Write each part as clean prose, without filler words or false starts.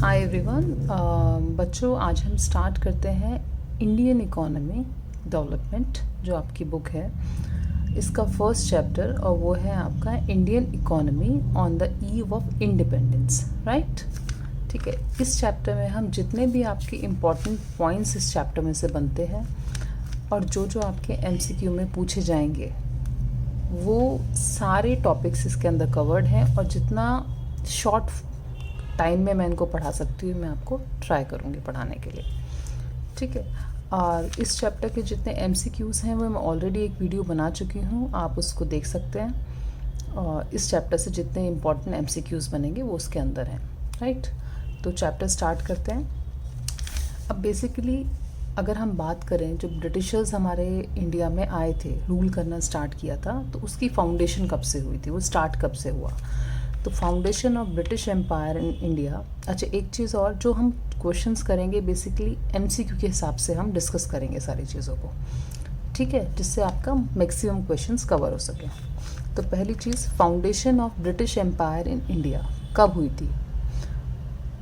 Hi everyone. बच्चों, आज हम स्टार्ट करते हैं इंडियन इकोनॉमी डेवलपमेंट, जो आपकी बुक है, इसका फर्स्ट चैप्टर, और वो है आपका Indian economy on the eve of independence. Right, ठीक है। इस चैप्टर में हम जितने भी आपके इम्पॉर्टेंट पॉइंट्स इस चैप्टर में से बनते हैं और जो जो आपके एमसीक्यू में पूछे जाएंगे वो सारे टॉपिक्स इसके अंदर कवर्ड हैं, और जितना शॉर्ट टाइम में मैं इनको पढ़ा सकती हूँ मैं आपको ट्राई करूँगी पढ़ाने के लिए, ठीक है। और इस चैप्टर के जितने एमसीक्यूज़ हैं वो मैं ऑलरेडी एक वीडियो बना चुकी हूँ, आप उसको देख सकते हैं। और इस चैप्टर से जितने इम्पॉर्टेंट एमसीक्यूज़ बनेंगे वो उसके अंदर हैं। राइट, तो चैप्टर स्टार्ट करते हैं। अब बेसिकली अगर हम बात करें, जब ब्रिटिशर्स हमारे इंडिया में आए थे, रूल करना स्टार्ट किया था, तो उसकी फाउंडेशन कब से हुई थी, वो स्टार्ट कब से हुआ। तो foundation of British empire in India. अच्छा, एक चीज़ और जो हम क्वेश्चंस करेंगे बेसिकली एमसीक्यू के हिसाब से हम डिस्कस करेंगे सारी चीज़ों को, ठीक है, जिससे आपका मैक्सिमम क्वेश्चंस कवर हो सके। तो पहली चीज़, foundation of British empire in India कब हुई थी।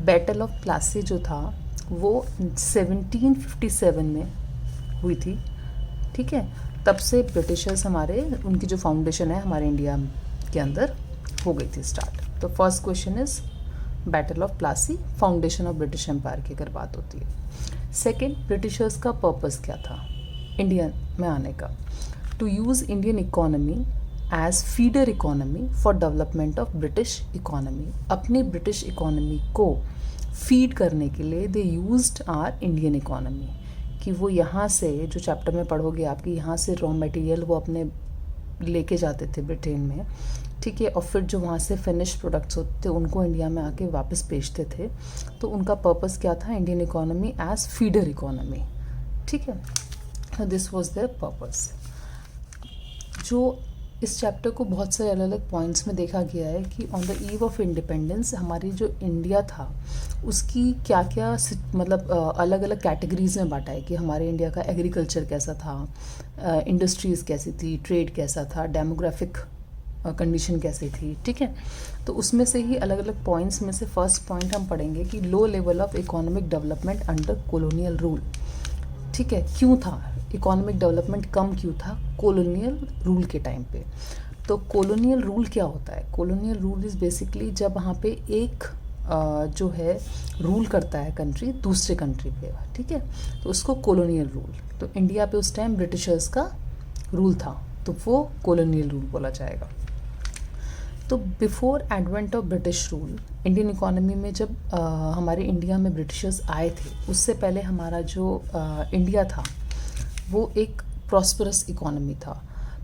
बैटल ऑफ प्लासी जो था वो 1757 में हुई थी, ठीक है। तब से ब्रिटिशर्स हमारे, उनकी जो फाउंडेशन है हमारे इंडिया के अंदर हो गई थी स्टार्ट। तो first question is battle of Plassey, foundation of British empire की अगर बात होती है। सेकेंड, ब्रिटिशर्स का पर्पस क्या था इंडिया में आने का। To use Indian economy as feeder economy for development of British economy. अपनी ब्रिटिश इकोनॉमी को फीड करने के लिए they used our Indian economy, कि वो यहाँ से, जो चैप्टर में पढ़ोगे आपकी, यहाँ से रॉ मटेरियल वो अपने लेके जाते थे ब्रिटेन में, ठीक है, और फिर जो वहाँ से फिनिश प्रोडक्ट्स होते थे उनको इंडिया में आके वापस बेचते थे। तो उनका पर्पस क्या था, Indian economy as feeder economy, ठीक है। This was their purpose. जो इस चैप्टर को बहुत सारे अलग अलग पॉइंट्स में देखा गया है कि on the eve of independence हमारी जो इंडिया था उसकी क्या क्या मतलब अलग अलग कैटेगरीज में बांटा है, कि हमारे इंडिया का एग्रीकल्चर कैसा था, इंडस्ट्रीज़ कैसी थी, ट्रेड कैसा था, डेमोग्राफिक कंडीशन कैसी थी, ठीक है। तो उसमें से ही अलग अलग पॉइंट्स में से फर्स्ट पॉइंट हम पढ़ेंगे कि low level of economic development under colonial rule, ठीक है। क्यों था इकोनॉमिक डेवलपमेंट कम, क्यों था कॉलोनियल रूल के टाइम पे। तो कॉलोनियल रूल क्या होता है, कॉलोनियल रूल इज़ बेसिकली जब वहाँ पे एक जो है रूल करता है कंट्री दूसरे कंट्री पे, ठीक है, तो उसको कॉलोनियल रूल। तो इंडिया पे उस टाइम ब्रिटिशर्स का रूल था, तो वो कॉलोनियल रूल बोला जाएगा। तो before advent of British rule, Indian economy में जब हमारे इंडिया में ब्रिटिशर्स आए थे, उससे पहले हमारा जो इंडिया था वो एक प्रॉस्परस इकोनॉमी था।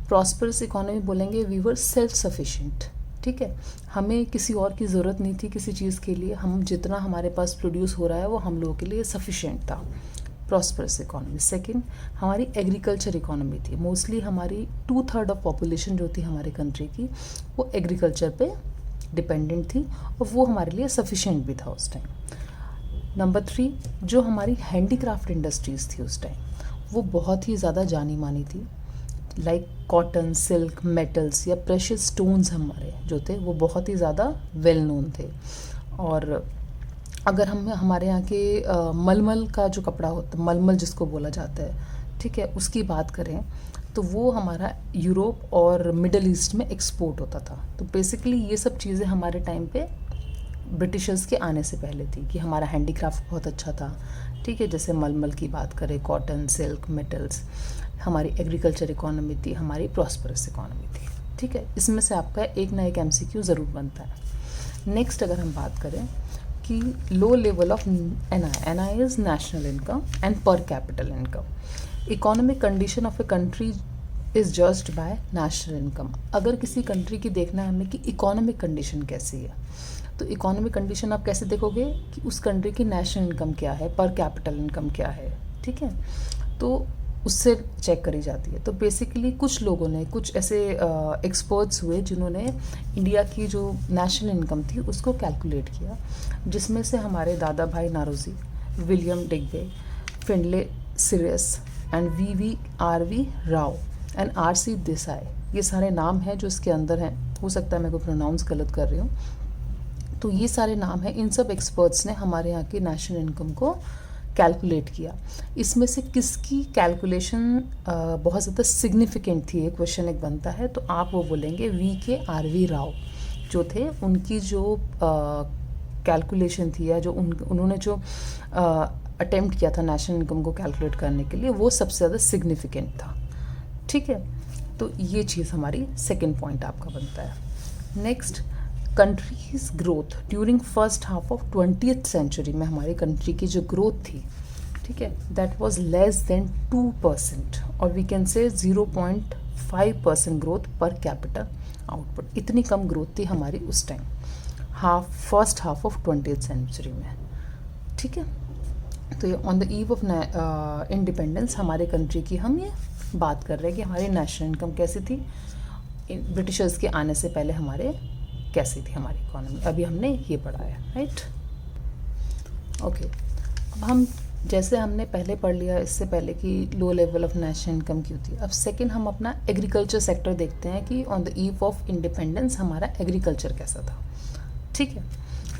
प्रॉस्परस इकोनॉमी बोलेंगे वी वर सेल्फ सफिशिएंट, ठीक है। हमें किसी और की ज़रूरत नहीं थी किसी चीज़ के लिए, हम जितना हमारे पास प्रोड्यूस हो रहा है वो हम लोगों के लिए सफिशिएंट था, प्रॉस्परस इकोनॉमी। सेकंड, हमारी एग्रीकल्चर इकोनॉमी थी। मोस्टली हमारी 2/3 ऑफ पॉपुलेशन जो थी हमारे कंट्री की वो एग्रीकल्चर पे डिपेंडेंट थी, और वो हमारे लिए सफिशिएंट भी था उस टाइम। नंबर 3, जो हमारी हैंडीक्राफ्ट इंडस्ट्रीज़ थी उस टाइम वो बहुत ही ज़्यादा जानी मानी थी, लाइक कॉटन, सिल्क, मेटल्स या प्रेशियस स्टोन्स हमारे जो थे वो बहुत ही ज़्यादा वेल नोन थे। और अगर हम हमारे यहाँ के मलमल का जो कपड़ा होता है, मलमल जिसको बोला जाता है, ठीक है, उसकी बात करें तो वो हमारा यूरोप और मिडल ईस्ट में एक्सपोर्ट होता था। तो बेसिकली ये सब चीज़ें हमारे टाइम पे ब्रिटिशर्स के आने से पहले थी, कि हमारा हैंडीक्राफ्ट बहुत अच्छा था, ठीक है, जैसे मलमल की बात करें, कॉटन, सिल्क, मेटल्स। हमारी एग्रीकल्चर इकोनॉमी थी, हमारी प्रॉस्परस इकोनॉमी थी, ठीक है। इसमें से आपका एक ना एक एमसीक्यू ज़रूर बनता है। नेक्स्ट अगर हम बात करें कि low level of NI is national income and per capita income. Economic condition of a country is judged by national income. अगर किसी कंट्री की देखना है हमें कि इकोनॉमिक कंडीशन कैसी है, तो इकोनॉमिक कंडीशन आप कैसे देखोगे कि उस कंट्री की नेशनल इनकम क्या है, पर कैपिटल इनकम क्या है, ठीक है, तो उससे चेक करी जाती है। तो बेसिकली कुछ लोगों ने, कुछ ऐसे एक्सपर्ट्स हुए जिन्होंने इंडिया की जो नेशनल इनकम थी उसको कैलकुलेट किया, जिसमें से हमारे Dadabhai Naoroji, William Digby, Findlay Shirras and V Rao and RC Desai, ये सारे नाम हैं जो इसके अंदर हैं। हो सकता है मैं को प्रोनाउंस गलत कर रही हूँ, तो ये सारे नाम हैं, इन सब एक्सपर्ट्स ने हमारे यहाँ की नेशनल इनकम को कैलकुलेट किया। इसमें से किसकी कैलकुलेशन बहुत ज़्यादा सिग्निफिकेंट थी, ये क्वेश्चन एक बनता है, तो आप वो बोलेंगे VKRV राव जो थे, उनकी जो कैलकुलेशन थी या जो उन्होंने जो अटेम्प्ट किया था नेशनल इनकम को कैलकुलेट करने के लिए, वो सबसे ज़्यादा सिग्निफिकेंट था। ठीक है, तो ये चीज़ हमारी सेकेंड पॉइंट आपका बनता है। Next, countries growth during first half of 20th century में हमारी कंट्री की जो ग्रोथ थी, ठीक है, दैट वाज लेस देन 2%, और वी कैन से 0.5% ग्रोथ पर कैपिटल आउटपुट। इतनी कम ग्रोथ थी हमारी उस time, first half of 20th century में। ठीक है, तो ये on the eve of independence हमारे कंट्री की हम ये बात कर रहे हैं कि हमारी नेशनल इनकम कैसी थी, ब्रिटिशर्स के आने से पहले हमारे कैसी थी हमारी इकोनॉमी। अभी हमने ये पढ़ा है, राइट। ओके, अब हम जैसे हमने पहले पढ़ लिया इससे पहले कि low level of national income क्यों थी, अब सेकंड हम अपना एग्रीकल्चर सेक्टर देखते हैं कि on the eve of independence हमारा एग्रीकल्चर कैसा था। ठीक है,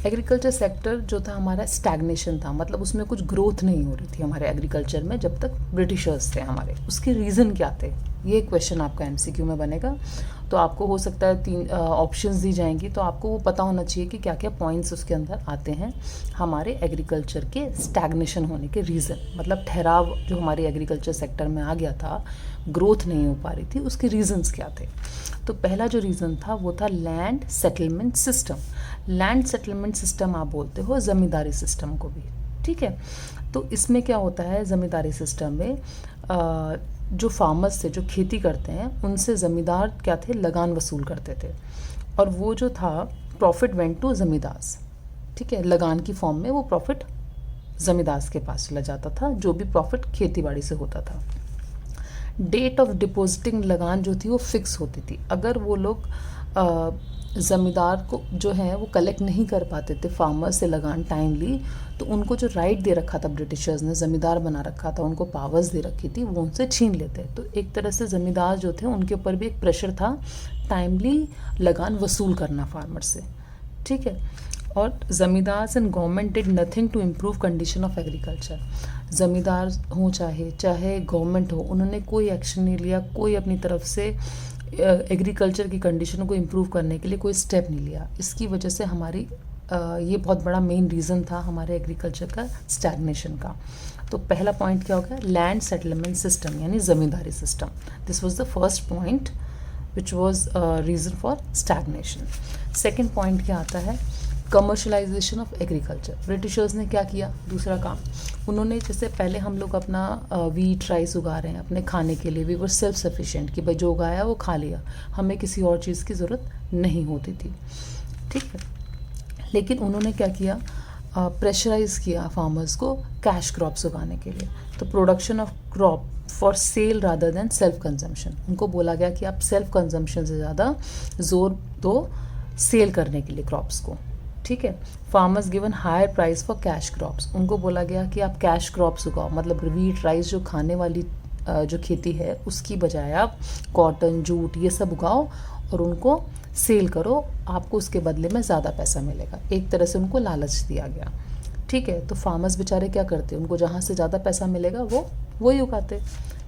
एग्रीकल्चर सेक्टर जो था हमारा स्टैग्नेशन था, मतलब उसमें कुछ ग्रोथ नहीं हो रही थी हमारे एग्रीकल्चर में जब तक ब्रिटिशर्स थे हमारे। उसके रीज़न क्या थे, ये क्वेश्चन आपका MCQ में बनेगा। तो आपको हो सकता है 3 ऑप्शंस दी जाएंगी, तो आपको वो पता होना चाहिए कि क्या क्या पॉइंट्स उसके अंदर आते हैं हमारे एग्रीकल्चर के स्टैग्नेशन होने के रीज़न, मतलब ठहराव जो हमारे एग्रीकल्चर सेक्टर में आ गया था, ग्रोथ नहीं हो पा रही थी, उसके रीजंस क्या थे। तो पहला जो रीज़न था वो था land settlement system. Land settlement system आप बोलते हो ज़मींदारी सिस्टम को भी। ठीक है, तो इसमें क्या होता है, ज़मींदारी सिस्टम में जो फार्मर्स थे, जो खेती करते हैं, उनसे ज़मींदार क्या थे, लगान वसूल करते थे, और वो जो था प्रॉफिट वेंट टू ज़मींदार्स। ठीक है, लगान की फॉर्म में वो प्रॉफिट ज़मींदार्स के पास चला जाता था, जो भी प्रॉफिट खेती बाड़ी से होता था। डेट ऑफ डिपॉजिटिंग लगान जो थी वो फिक्स होती थी। अगर वो लोग ज़मींदार को जो है वो कलेक्ट नहीं कर पाते थे फार्मर से लगान टाइमली, तो उनको जो राइट दे रखा था ब्रिटिशर्स ने, ज़मींदार बना रखा था, उनको पावर्स दे रखी थी, वो उनसे छीन लेते। तो एक तरह से ज़मींदार जो थे उनके ऊपर भी एक प्रेशर था टाइमली लगान वसूल करना फार्मर से। ठीक है, और zamindars and government did nothing to improve condition of agriculture. Zamindar हों चाहे गवर्नमेंट हो, उन्होंने कोई एक्शन नहीं लिया, कोई अपनी तरफ से एग्रीकल्चर की कंडीशन को इम्प्रूव करने के लिए कोई स्टेप नहीं लिया। इसकी वजह से हमारी ये बहुत बड़ा मेन रीज़न था हमारे एग्रीकल्चर का स्टैग्नेशन का। तो पहला पॉइंट क्या हो गया, लैंड सेटलमेंट सिस्टम यानी zamindari system. This was the first point which was reason for stagnation. Second point क्या आता है, कमर्शलाइजेशन ऑफ एग्रीकल्चर। ब्रिटिशर्स ने क्या किया, दूसरा काम, उन्होंने जैसे पहले हम लोग अपना वीट राइस उगा रहे हैं अपने खाने के लिए, वी वर सेल्फ सफिशिएंट कि भाई जो उगाया वो खा लिया, हमें किसी और चीज़ की ज़रूरत नहीं होती थी। ठीक है, लेकिन उन्होंने क्या किया, प्रेशराइज किया फार्मर्स को कैश क्रॉप्स उगाने के लिए। तो production of crop for sale rather than self consumption, उनको बोला गया कि आप सेल्फ कंजम्पशन से ज़्यादा जोर दो सेल करने के लिए क्रॉप्स को। ठीक है, farmers given higher price for cash crops, उनको बोला गया कि आप कैश क्रॉप्स उगाओ, मतलब वीट राइस जो खाने वाली जो खेती है उसकी बजाय आप कॉटन जूट ये सब उगाओ और उनको सेल करो, आपको उसके बदले में ज़्यादा पैसा मिलेगा। एक तरह से उनको लालच दिया गया। ठीक है, तो फार्मर्स बेचारे क्या करते, उनको जहाँ से ज़्यादा पैसा मिलेगा वो वही उगाते।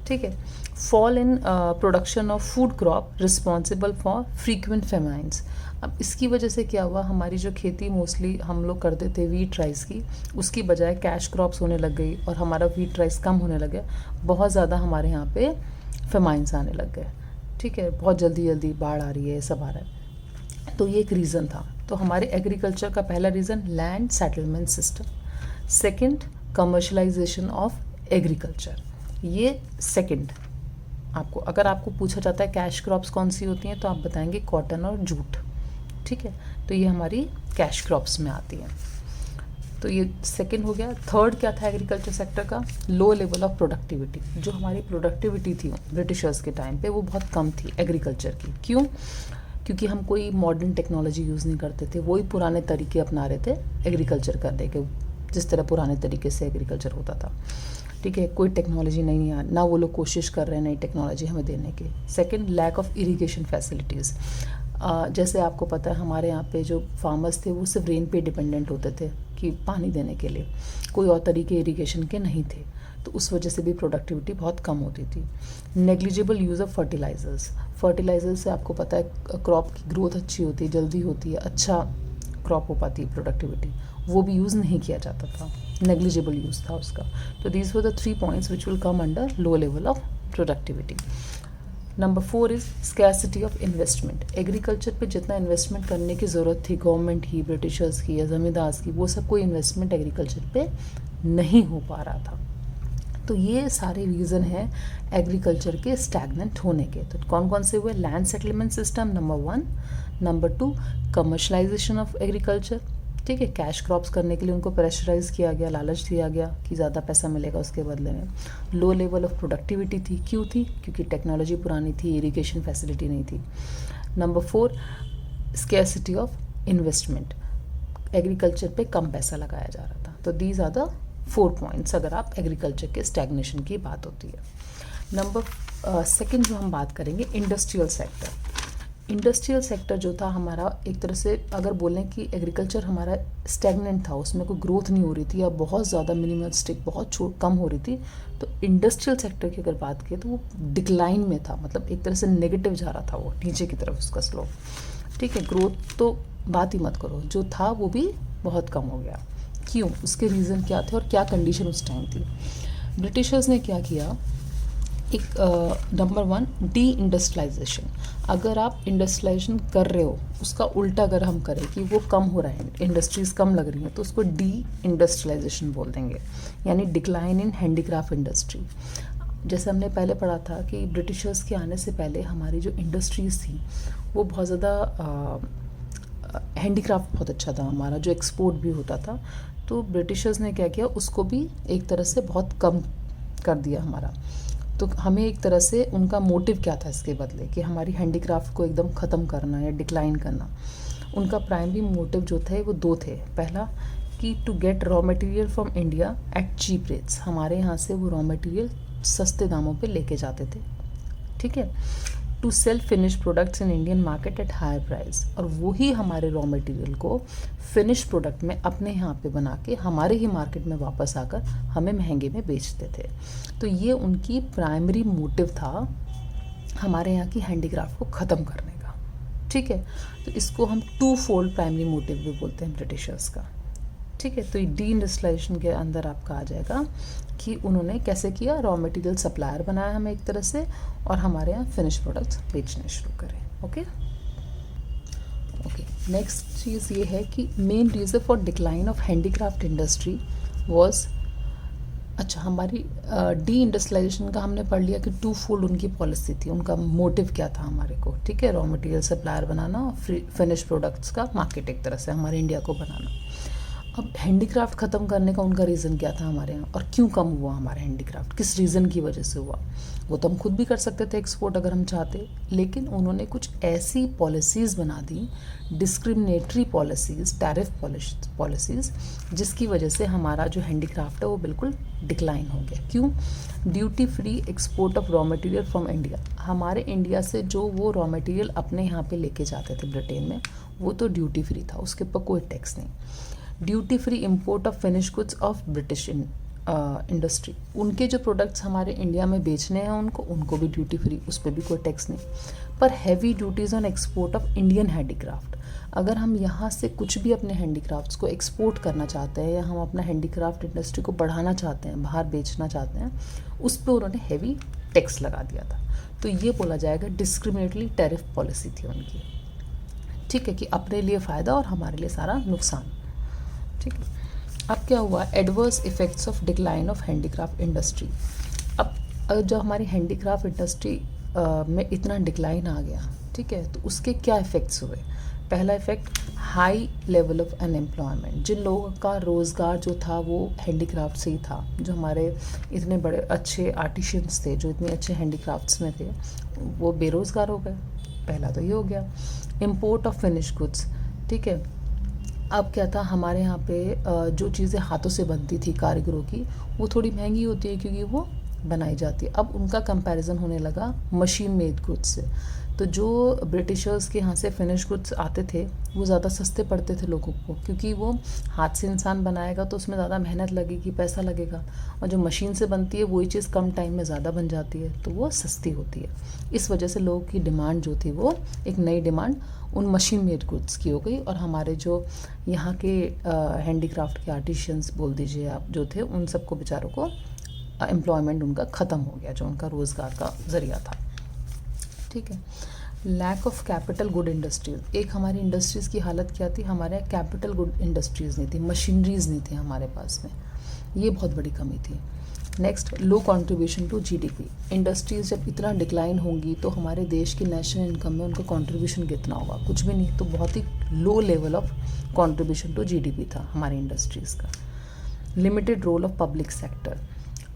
ठीक है, fall in production of food crop responsible for frequent famines. अब इसकी वजह से क्या हुआ, हमारी जो खेती मोस्टली हम लोग करते थे वीट राइस की, उसकी बजाय कैश क्रॉप्स होने लग गई और हमारा वीट राइस कम होने लग गया, बहुत ज़्यादा हमारे यहाँ पे फेमाइन्स आने लग गए। ठीक है, बहुत जल्दी जल्दी बाढ़ आ रही है, सब आ रहा है। तो ये एक रीज़न था। तो हमारे एग्रीकल्चर का पहला reason land settlement system, second commercialisation of agriculture, ये सेकंड। आपको अगर आपको पूछा जाता है कैश क्रॉप्स कौन सी होती हैं तो आप बताएंगे कॉटन और जूट। ठीक है, तो ये हमारी कैश क्रॉप्स में आती हैं। तो ये सेकंड हो गया। थर्ड क्या था एग्रीकल्चर सेक्टर का, लो लेवल ऑफ प्रोडक्टिविटी। जो हमारी प्रोडक्टिविटी थी ब्रिटिशर्स के टाइम पे वो बहुत कम थी एग्रीकल्चर की। क्यों? क्योंकि हम कोई मॉडर्न टेक्नोलॉजी यूज़ नहीं करते थे, वही पुराने तरीके अपना रहे थे एग्रीकल्चर करने के, जिस तरह पुराने तरीके से एग्रीकल्चर होता था। ठीक है, कोई टेक्नोलॉजी नहीं है ना, वो लोग कोशिश कर रहे हैं नई टेक्नोलॉजी हमें देने की। Second, lack of irrigation facilities. जैसे आपको पता है हमारे यहाँ पे जो फार्मर्स थे वो सिर्फ रेन पे डिपेंडेंट होते थे कि पानी देने के लिए, कोई और तरीके इरिगेशन के नहीं थे, तो उस वजह से भी प्रोडक्टिविटी बहुत कम होती थी। नेग्लिजिबल यूज़ ऑफ फर्टिलाइजर्स से आपको पता है क्रॉप की ग्रोथ अच्छी होती है, जल्दी होती है, अच्छा क्रॉप हो पाती है, प्रोडक्टिविटी, वो भी यूज़ नहीं किया जाता था, नेग्लिजिबल यूज़ था उसका। तो these were the 3 points which will come under low level of productivity. Number 4 is scarcity of investment. Agriculture पे जितना इन्वेस्टमेंट करने की ज़रूरत थी गवर्नमेंट की, ब्रिटिशर्स की या ज़मींदार की, वो सब कोई इन्वेस्टमेंट एग्रीकल्चर पे नहीं हो पा रहा था। तो ये सारे रीज़न हैं एग्रीकल्चर के स्टैगनेंट होने के। तो कौन कौन से हुए? Land settlement system number 1, number 2 commercialisation of agriculture, ठीक है, कैश क्रॉप्स करने के लिए उनको प्रेशराइज किया गया, लालच दिया गया कि ज़्यादा पैसा मिलेगा उसके बदले में। लो लेवल ऑफ प्रोडक्टिविटी थी, क्यों थी? क्योंकि टेक्नोलॉजी पुरानी थी, इरिगेशन फैसिलिटी नहीं थी। Number 4 scarcity of investment, agriculture पे कम पैसा लगाया जा रहा था। तो दीज आर द 4 पॉइंट्स अगर आप एग्रीकल्चर के स्टैग्नेशन की बात होती है। नंबर 2 जो हम बात करेंगे इंडस्ट्रियल सेक्टर। इंडस्ट्रियल सेक्टर जो था हमारा, एक तरह से अगर बोलें कि एग्रीकल्चर हमारा स्टैग्नेंट था, उसमें कोई ग्रोथ नहीं हो रही थी या बहुत ज़्यादा मिनिमलिस्टिक, बहुत कम हो रही थी। तो इंडस्ट्रियल सेक्टर की अगर बात करें तो वो डिक्लाइन में था, मतलब एक तरह से नेगेटिव जा रहा था, वो नीचे की तरफ उसका स्लोप, ठीक है। ग्रोथ तो बात ही मत करो, जो था वो भी बहुत कम हो गया। क्यों? उसके रीज़न क्या थे और क्या कंडीशन उस टाइम थी? ब्रिटिशर्स ने क्या किया, एक नंबर 1 डी इंडस्ट्रियलाइजेशन। अगर आप इंडस्ट्रियलाइजेशन कर रहे हो, उसका उल्टा अगर हम करें कि वो कम हो रहा है, इंडस्ट्रीज़ कम लग रही हैं, तो उसको डी इंडस्ट्रियलाइजेशन बोल देंगे, यानी डिक्लाइन इन हैंडीक्राफ्ट इंडस्ट्री। जैसे हमने पहले पढ़ा था कि ब्रिटिशर्स के आने से पहले हमारी जो इंडस्ट्रीज़ थी वो बहुत ज़्यादा हैंडीक्राफ्ट बहुत अच्छा था हमारा, जो एक्सपोर्ट भी होता था। तो ब्रिटिशर्स ने क्या किया, उसको भी एक तरह से बहुत कम कर दिया हमारा। तो हमें एक तरह से उनका मोटिव क्या था इसके बदले, कि हमारी हैंडीक्राफ्ट को एकदम ख़त्म करना या डिक्लाइन करना। उनका प्राइमरी मोटिव जो थे वो 2 थे। पहला कि to get raw material from India at cheap rates, हमारे यहाँ से वो रॉ मटेरियल सस्ते दामों पे लेके जाते थे, ठीक है। To sell finish products in Indian market at higher price, और वही हमारे रॉ मटेरियल को फिनिश प्रोडक्ट में अपने यहाँ पे बना के हमारे ही मार्केट में वापस आकर हमें महंगे में बेचते थे। तो ये उनकी प्राइमरी मोटिव था हमारे यहाँ की हैंडीक्राफ्ट को ख़त्म करने का, ठीक है। तो इसको हम 2 फोल्ड प्राइमरी मोटिव भी बोलते हैं ब्रिटिशर्स का, ठीक है। तो ये डी इंडस्ट्रियलाइजेशन के अंदर आपका आ जाएगा कि उन्होंने कैसे किया, रॉ मटेरियल सप्लायर बनाया हमें एक तरह से, और हमारे यहाँ फिनिश प्रोडक्ट्स बेचने शुरू करें। ओके, नेक्स्ट चीज़ ये है कि main reason for decline of handicraft industry was, अच्छा हमारी डी इंडस्ट्रियलाइजेशन का हमने पढ़ लिया कि 2 फोल्ड उनकी पॉलिसी थी, उनका मोटिव क्या था हमारे को, ठीक है, रॉ मटेरियल सप्लायर बनाना और फिनिश प्रोडक्ट्स का मार्केट एक तरह से हमारे इंडिया को बनाना। अब हैंडीक्राफ्ट ख़त्म करने का उनका रीज़न क्या था हमारे यहाँ, और क्यों कम हुआ हमारा हैंडीक्राफ्ट, किस रीज़न की वजह से हुआ? वो तो हम खुद भी कर सकते थे एक्सपोर्ट अगर हम चाहते, लेकिन उन्होंने कुछ ऐसी पॉलिसीज़ बना दी, डिस्क्रिमिनेटरी पॉलिसीज़, टैरिफ पॉलिसीज़, जिसकी वजह से हमारा जो हैंडीक्राफ्ट है वो बिल्कुल डिक्लाइन हो गया। क्यों? Duty free export of raw material from India, हमारे इंडिया से जो वो रॉ मटेरियल अपने यहाँ पे लेके जाते थे ब्रिटेन में, वो तो ड्यूटी फ्री था, उसके ऊपर कोई टैक्स नहीं। Duty free import of finish goods of British industry, उनके जो प्रोडक्ट्स हमारे इंडिया में बेचने हैं उनको भी ड्यूटी फ्री, उस पर भी कोई टैक्स नहीं। पर heavy duties on export of Indian handicraft, अगर हम यहाँ से कुछ भी अपने हैंडीक्राफ्ट्स को एक्सपोर्ट करना चाहते हैं या हम अपना हैंडीक्राफ्ट इंडस्ट्री को बढ़ाना चाहते हैं, बाहर बेचना चाहते हैं, उस पर उन्होंने हैवी टैक्स लगा दिया था। तो ये बोला जाएगा डिस्क्रिमिनेटरी टैरिफ पॉलिसी थी उनकी, ठीक है, कि अपने लिए फ़ायदा और हमारे लिए सारा नुकसान, ठीक है। अब क्या हुआ, adverse effects of decline of handicraft industry. अब जब हमारी हैंडीक्राफ्ट इंडस्ट्री में इतना डिक्लाइन आ गया, ठीक है, तो उसके क्या इफ़ेक्ट्स हुए? पहला effect, high level of unemployment, जिन लोगों का रोज़गार जो था वो हैंडीक्राफ्ट से ही था, जो हमारे इतने बड़े अच्छे आर्टिशियंस थे, जो इतने अच्छे हैंडीक्राफ्ट्स में थे, वो बेरोज़गार हो गए। पहला तो ये हो गया। इम्पोर्ट ऑफ फिनिश गुड्स, ठीक है। अब क्या था, हमारे यहाँ पे जो चीज़ें हाथों से बनती थी कारीगरों की, वो थोड़ी महंगी होती है क्योंकि वो बनाई जाती है। अब उनका कंपैरिजन होने लगा मशीन मेड गुड्स से, तो जो ब्रिटिशर्स के यहाँ से फिनिश गुड्स आते थे वो ज़्यादा सस्ते पड़ते थे लोगों को, क्योंकि वो हाथ से इंसान बनाएगा तो उसमें ज़्यादा मेहनत लगेगी, पैसा लगेगा, और जो मशीन से बनती है वही चीज़ कम टाइम में ज़्यादा बन जाती है, तो वो सस्ती होती है। इस वजह से लोगों की डिमांड जो थी वो एक नई डिमांड उन मशीन मेड गुड्स की हो गई, और हमारे जो यहाँ के हैंडीक्राफ्ट के आर्टिशियंस बोल दीजिए आप जो थे, उन सबको बेचारों को एम्प्लॉयमेंट उनका ख़त्म हो गया, जो उनका रोज़गार का ज़रिया था। ठीक है। Lack of capital good industries, एक हमारी इंडस्ट्रीज़ की हालत क्या थी, हमारे यहाँ कैपिटल गुड इंडस्ट्रीज़ नहीं थी, मशीनरीज नहीं थी हमारे पास में, ये बहुत बड़ी कमी थी। Next, low contribution to GDP, industries जब इतना डिक्लाइन होंगी तो हमारे देश की नेशनल इनकम में उनका कंट्रीब्यूशन कितना होगा, कुछ भी नहीं, तो बहुत ही low level of contribution to GDP था हमारी इंडस्ट्रीज़ का। Limited role of public sector,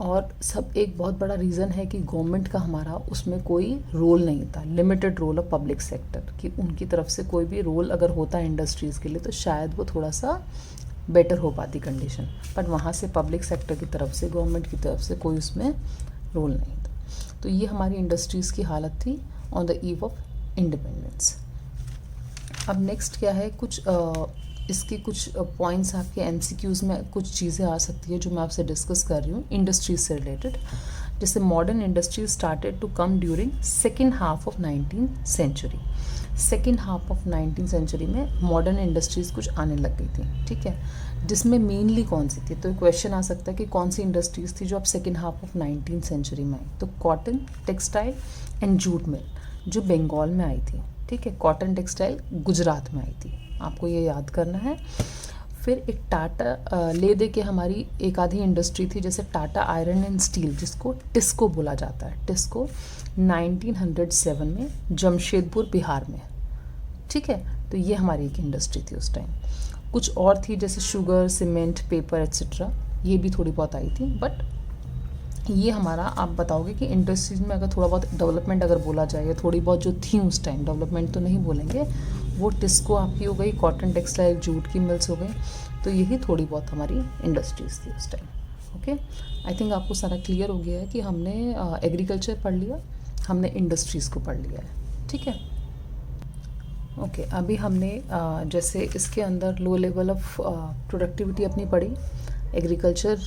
और सब एक बहुत बड़ा रीज़न है कि गवर्नमेंट का हमारा उसमें कोई रोल नहीं था, limited role of public sector, कि उनकी तरफ से कोई भी रोल अगर होता है इंडस्ट्रीज़ के लिए तो शायद वो थोड़ा सा बेटर हो पाती कंडीशन, बट वहाँ से पब्लिक सेक्टर की तरफ से, गवर्नमेंट की तरफ से कोई उसमें रोल नहीं था। तो ये हमारी इंडस्ट्रीज़ की हालत थी on the eve of independence. अब नेक्स्ट क्या है, कुछ इसके कुछ पॉइंट्स आपके एमसीक्यूज़ में कुछ चीज़ें आ सकती है जो मैं आपसे डिस्कस कर रही हूँ इंडस्ट्रीज से रिलेटेड। जैसे modern industries started to come during second half of 19th century. Second half of 19th century में मॉडर्न इंडस्ट्रीज़ कुछ आने लग गई थी, ठीक है, जिसमें मेनली कौन सी थी, तो क्वेश्चन आ सकता है कि कौन सी इंडस्ट्रीज़ थी जो अब second half of 19th century में आई। तो cotton, textile and jute mill जो बंगाल में आई थी, ठीक है, कॉटन टेक्सटाइल गुजरात में आई थी, आपको ये याद करना है। फिर एक टाटा ले दे के हमारी एक आधी इंडस्ट्री थी, जैसे टाटा आयरन एंड स्टील, जिसको टिस्को बोला जाता है, टिस्को 1907 में जमशेदपुर बिहार में, ठीक है, तो ये हमारी एक इंडस्ट्री थी उस टाइम। कुछ और थी जैसे शुगर, सीमेंट, पेपर एक्सेट्रा, ये भी थोड़ी बहुत आई थी, बट ये हमारा, आप बताओगे कि इंडस्ट्रीज में अगर थोड़ा बहुत डेवलपमेंट अगर बोला जाए, थोड़ी बहुत जो थी उस टाइम, डेवलपमेंट तो नहीं बोलेंगे, वो टिस्को आपकी हो गई, कॉटन टेक्सटाइल जूट की मिल्स हो गई, तो यही थोड़ी बहुत हमारी इंडस्ट्रीज़ थी उस टाइम। ओके, आई थिंक आपको सारा क्लियर हो गया है कि हमने एग्रीकल्चर पढ़ लिया, हमने इंडस्ट्रीज़ को पढ़ लिया है, ठीक है। ओके, अभी हमने जैसे इसके अंदर लो लेवल ऑफ प्रोडक्टिविटी अपनी पढ़ी, एग्रीकल्चर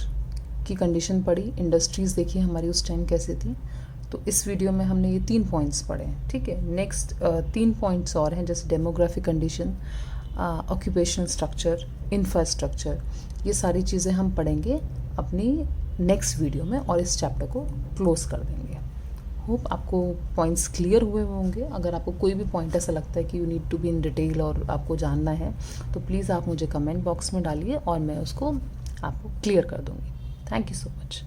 की कंडीशन पढ़ी, इंडस्ट्रीज़ देखिए हमारी उस टाइम कैसे थी। तो इस वीडियो में हमने ये 3 पॉइंट्स पढ़े हैं, ठीक है। नेक्स्ट 3 पॉइंट्स और हैं, जैसे demographic condition, occupational structure, infrastructure, ये सारी चीज़ें हम पढ़ेंगे अपनी नेक्स्ट वीडियो में और इस चैप्टर को क्लोज कर देंगे। होप आपको पॉइंट्स क्लियर हुए होंगे। अगर आपको कोई भी पॉइंट ऐसा लगता है कि you need to be in detail और आपको जानना है, तो प्लीज़ आप मुझे कमेंट बॉक्स में डालिए और मैं उसको आपको क्लियर कर दूँगी। Thank you so much.